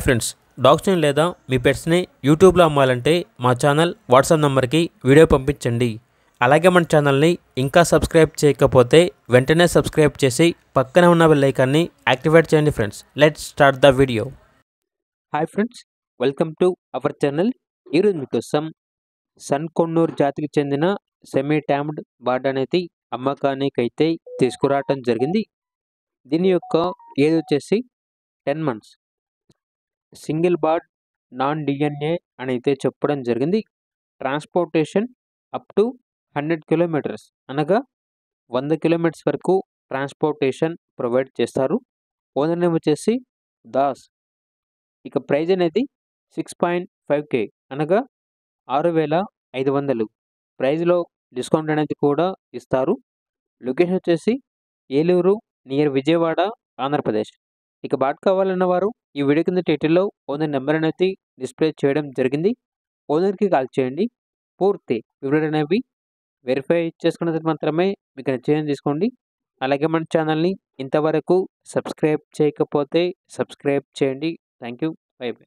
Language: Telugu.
ఫ్రెండ్స్, డాగ్స్ని లేదా మీ పెట్స్ని యూట్యూబ్లో అమ్మాలంటే మా ఛానల్ వాట్సాప్ నెంబర్కి వీడియో పంపించండి. అలాగే మన ఛానల్ని ఇంకా సబ్స్క్రైబ్ చేయకపోతే వెంటనే సబ్స్క్రైబ్ చేసి పక్కన ఉన్న బెల్ ఐకాన్ని యాక్టివేట్ చేయండి. Friends, let's start the video. Hi friends, welcome to our channel. ఈరోజు మీకోసం సన్ కొన్నూరు జాతికి చెందిన సెమీ ట్యామ్డ్ బర్డ్ అనేది అమ్మకానికి అయితే తీసుకురావటం జరిగింది. దీని యొక్క ఏజ్ వచ్చేసి 10 months. Single bird, non DNA అని అయితే చెప్పడం జరిగింది. ట్రాన్స్పోర్టేషన్ అప్ టు 100 kilometers, అనగా 100 kilometers వరకు ట్రాన్స్పోర్టేషన్ ప్రొవైడ్ చేస్తారు. ఓనర్ నేమ్ వచ్చేసి దాస్. ఇక ప్రైజ్ అనేది 6.5K, అనగా 6,500. ప్రైజ్లో డిస్కౌంట్ అనేది కూడా ఇస్తారు. లొకేషన్ వచ్చేసి ఏలూరు, నియర్ విజయవాడ, ఆంధ్రప్రదేశ్. ఇక బాట్ కావాలన్న వారు ఈ వీడియో కింద టైటిల్లో ఓనర్ నెంబర్ అనేది డిస్ప్లే చేయడం జరిగింది. ఓనర్కి కాల్ చేయండి. పూర్తి వివరాలు అనేవి వెరిఫై చేసుకున్న తర్వాత మాత్రమే మీకు నచ్చిన తీసుకోండి. అలాగే మన ఛానల్ని ఇంతవరకు సబ్స్క్రైబ్ చేయకపోతే సబ్స్క్రైబ్ చేయండి. Thank you. By by.